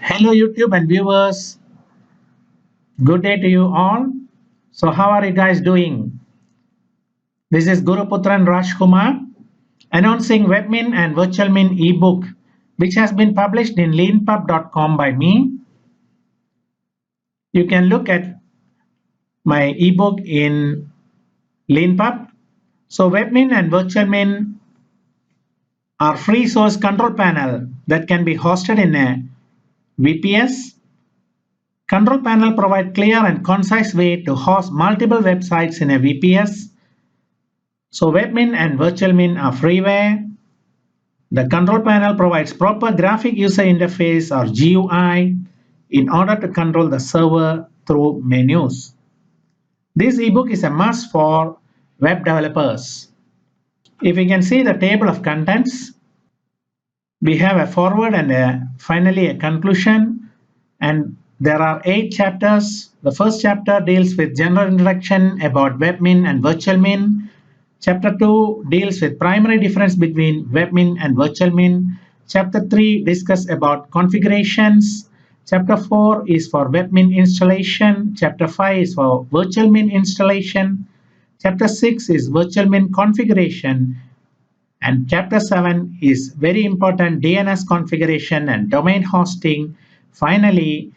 Hello YouTube and viewers, good day to you all. So how are you guys doing? This is Guruputran Kumar announcing Webmin and Virtualmin ebook which has been published in leanpub.com by me. You can look at my ebook in leanpub. So Webmin and Virtualmin are free source control panel that can be hosted in a VPS. Control panel provide clear and concise way to host multiple websites in a VPS. So Webmin and Virtualmin are freeware. The control panel provides proper graphic user interface or GUI in order to control the server through menus. This ebook is a must for web developers. If you can see the table of contents, we have a foreword and finally a conclusion, and there are 8 chapters. The first chapter deals with general introduction about Webmin and Virtualmin. Chapter 2 deals with primary difference between Webmin and Virtualmin. Chapter 3 discusses about configurations. Chapter 4 is for Webmin installation. Chapter 5 is for Virtualmin installation. Chapter 6 is Virtualmin configuration. And Chapter 7 is very important DNS configuration and domain hosting. Finally,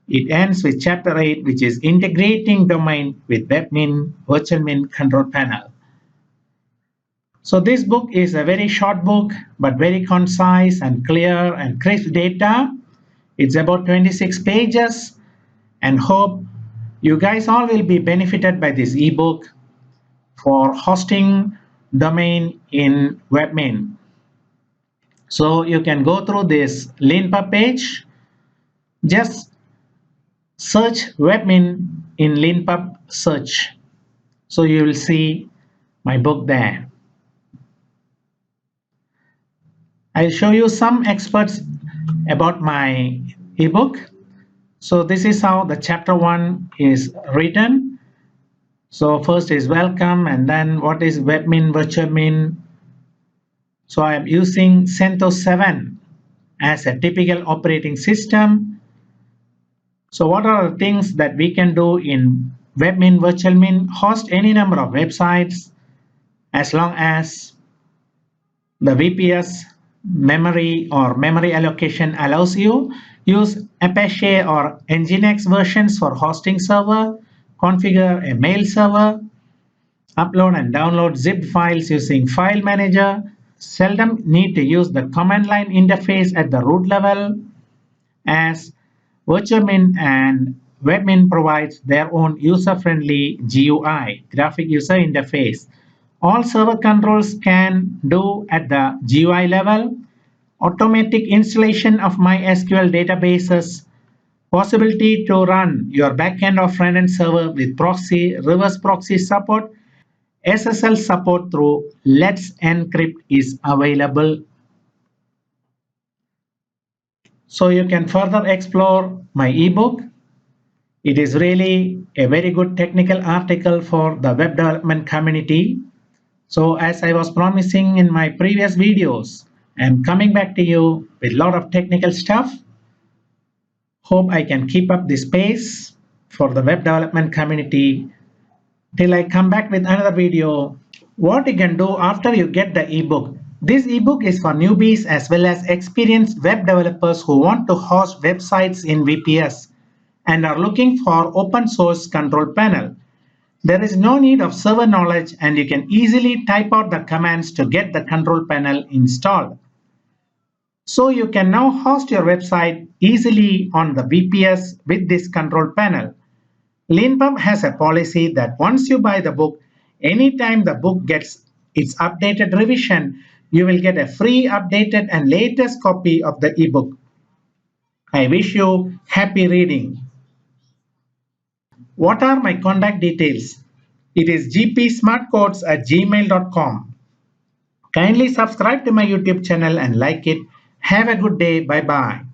it ends with Chapter 8, which is integrating domain with Webmin Virtualmin control panel. So this book is a very short book, but very concise and clear and crisp data. It's about 26 pages, and hope you guys all will be benefited by this ebook for hosting domain in Webmin. So you can go through this leanpub page. Just search Webmin in leanpub search. So you will see my book there. I'll show you some experts about my ebook. So this is how the chapter 1 is written. So first is welcome, and then what is Webmin Virtualmin. So I am using CentOS 7 as a typical operating system. So what are the things that we can do in Webmin Virtualmin? Host any number of websites as long as the VPS memory or memory allocation allows you. Use Apache or Nginx versions for hosting server. Configure a mail server. Upload and download zipped files using file manager. Seldom need to use the command line interface at the root level, as Virtualmin and Webmin provides their own user-friendly GUI, graphic user interface. All server controls can do at the GUI level. Automatic installation of MySQL databases. Possibility to run your backend or frontend server with proxy, reverse proxy support. SSL support through Let's Encrypt is available. So you can further explore my ebook. It is really a very good technical article for the web development community. So as I was promising in my previous videos, I'm coming back to you with a lot of technical stuff. Hope I can keep up this pace for the web development community till I come back with another video. What you can do after you get the ebook. This ebook is for newbies as well as experienced web developers who want to host websites in VPS and are looking for open source control panel. There is no need of server knowledge, and you can easily type out the commands to get the control panel installed. So you can now host your website easily on the VPS with this control panel. leanpub has a policy that once you buy the book, anytime the book gets its updated revision, you will get a free updated and latest copy of the ebook. I wish you happy reading. What are my contact details? It is gpsmartcodes@gmail.com. Kindly subscribe to my YouTube channel and like it. Have a good day. Bye-bye.